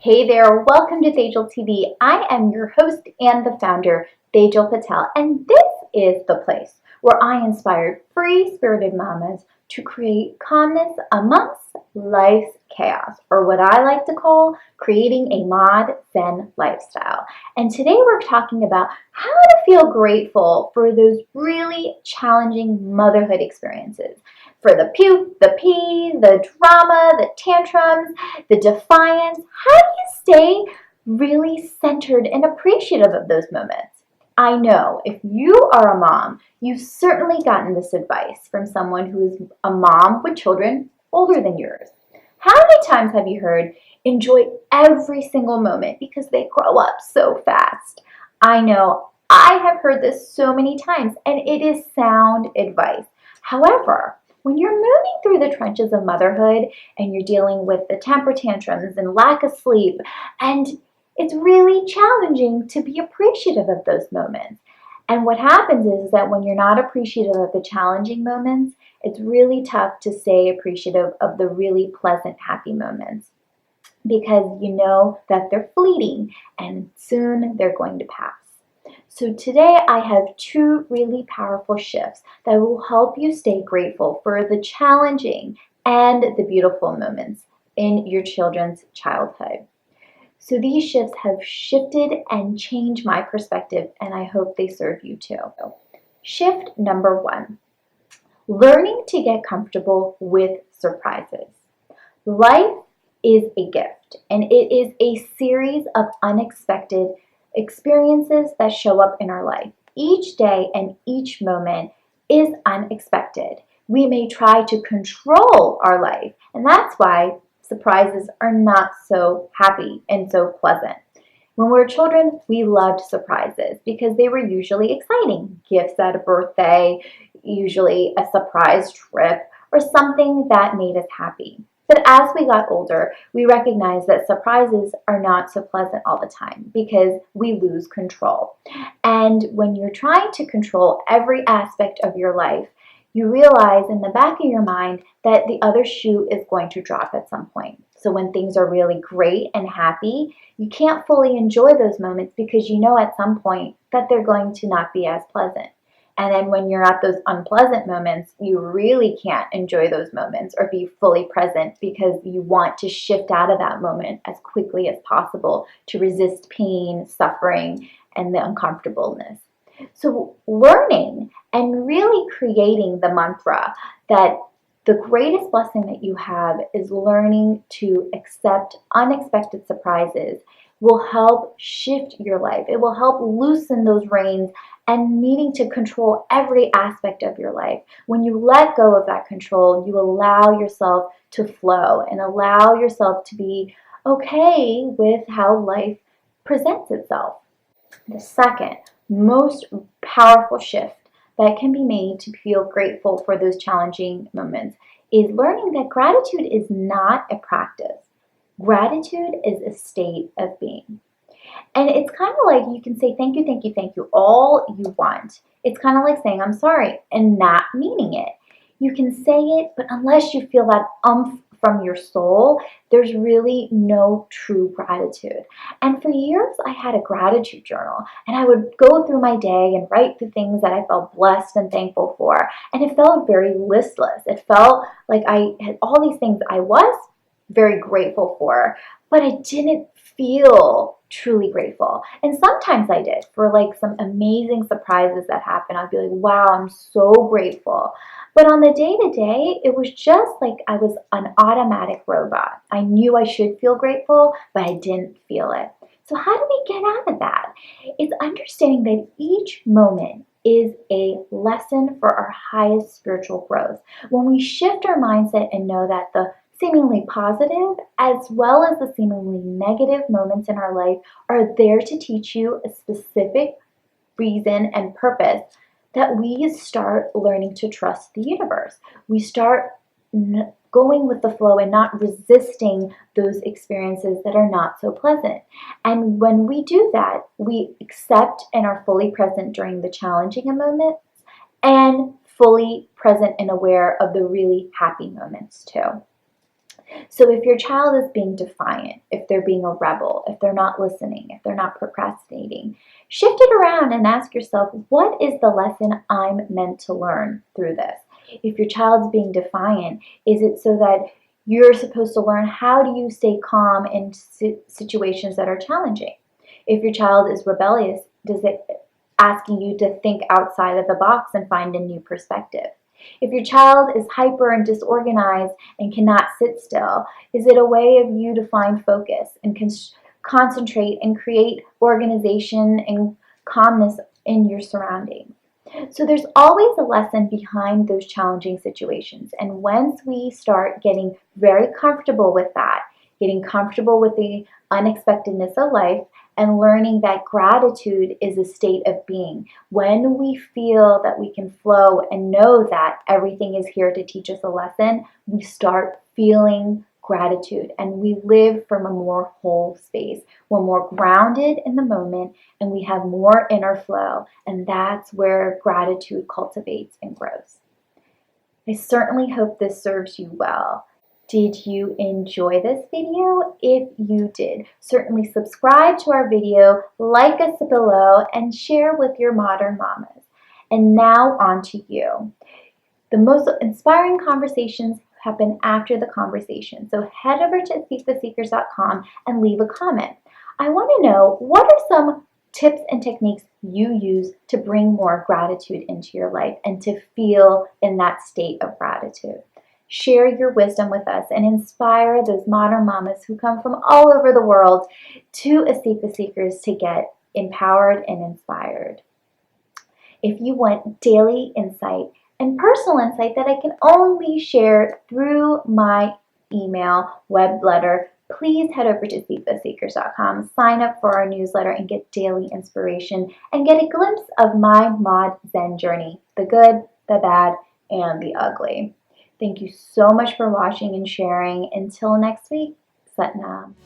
Hey there, welcome to Tejal TV. I am your host and the founder, Tejal Patel, and this is the place where I inspire free-spirited mamas to create calmness amongst life's chaos, or what I like to call creating a mod zen lifestyle. And today we're talking about how to feel grateful for those really challenging motherhood experiences. For the puke, the pee, the drama, the tantrums, the defiance. How do you stay really centered and appreciative of those moments? I know if you are a mom, you've certainly gotten this advice from someone who is a mom with children older than yours. How many times have you heard, enjoy every single moment because they grow up so fast? I know I have heard this so many times, and it is sound advice. However, when you're moving through the trenches of motherhood and you're dealing with the temper tantrums and lack of sleep, and it's really challenging to be appreciative of those moments. And what happens is that when you're not appreciative of the challenging moments, it's really tough to stay appreciative of the really pleasant, happy moments because you know that they're fleeting and soon they're going to pass. So today I have two really powerful shifts that will help you stay grateful for the challenging and the beautiful moments in your children's childhood. So these shifts have shifted and changed my perspective, and I hope they serve you too. Shift number one, learning to get comfortable with surprises. Life is a gift, and it is a series of unexpected experiences that show up in our life. Each day and each moment is unexpected. We may try to control our life, and that's why surprises are not so happy and so pleasant. When we were children, we loved surprises because they were usually exciting. Gifts at a birthday, usually a surprise trip, or something that made us happy. But as we got older, we recognized that surprises are not so pleasant all the time because we lose control. And when you're trying to control every aspect of your life, you realize in the back of your mind that the other shoe is going to drop at some point. So when things are really great and happy, you can't fully enjoy those moments because you know at some point that they're going to not be as pleasant. And then when you're at those unpleasant moments, you really can't enjoy those moments or be fully present because you want to shift out of that moment as quickly as possible to resist pain, suffering, and the uncomfortableness. So learning and really creating the mantra that the greatest blessing that you have is learning to accept unexpected surprises will help shift your life. It will help loosen those reins and needing to control every aspect of your life. When you let go of that control, you allow yourself to flow and allow yourself to be okay with how life presents itself. The second most powerful shift that can be made to feel grateful for those challenging moments is learning that gratitude is not a practice. Gratitude is a state of being. And it's kind of like you can say thank you all you want. It's kind of like saying I'm sorry and not meaning it. You can say it, but unless you feel that from your soul, there's really no true gratitude. And for years, I had a gratitude journal, and I would go through my day and write the things that I felt blessed and thankful for. And it felt very listless. It felt like I had all these things I was very grateful for, but I didn't feel truly grateful. And sometimes I did for like some amazing surprises that happened. I'd be like, wow, I'm so grateful. But on the day-to-day, it was just like I was an automatic robot. I knew I should feel grateful, but I didn't feel it. So how do we get out of that? It's understanding that each moment is a lesson for our highest spiritual growth. When we shift our mindset and know that the seemingly positive as well as the seemingly negative moments in our life are there to teach you a specific reason and purpose, that we start learning to trust the universe. We start going with the flow and not resisting those experiences that are not so pleasant. And when we do that, we accept and are fully present during the challenging moments and fully present and aware of the really happy moments too. So if your child is being defiant, if they're being a rebel, if they're not listening, if they're not procrastinating, shift it around and ask yourself, what is the lesson I'm meant to learn through this? If your child's being defiant, is it so that you're supposed to learn how do you stay calm in situations that are challenging? If your child is rebellious, does it asking you to think outside of the box and find a new perspective? If your child is hyper and disorganized and cannot sit still, is it a way of you to find focus and concentrate and create organization and calmness in your surroundings? So there's always a lesson behind those challenging situations. And once we start getting very comfortable with that, getting comfortable with the unexpectedness of life, and learning that gratitude is a state of being. When we feel that we can flow and know that everything is here to teach us a lesson, we start feeling gratitude and we live from a more whole space. We're more grounded in the moment and we have more inner flow, and that's where gratitude cultivates and grows. I certainly hope this serves you well. Did you enjoy this video? If you did, certainly subscribe to our video, like us below, and share with your modern mamas. And now on to you. The most inspiring conversations happen after the conversation. So head over to seektheseekers.com and leave a comment. I want to know, what are some tips and techniques you use to bring more gratitude into your life and to feel in that state of gratitude? Share your wisdom with us and inspire those modern mamas who come from all over the world to Seek the Seekers to get empowered and inspired. If you want daily insight and personal insight that I can only share through my email, web letter, please head over to seektheseekers.com, sign up for our newsletter, and get daily inspiration and get a glimpse of my mod Zen journey, the good, the bad, and the ugly. Thank you so much for watching and sharing. Until next week, Sat Nam.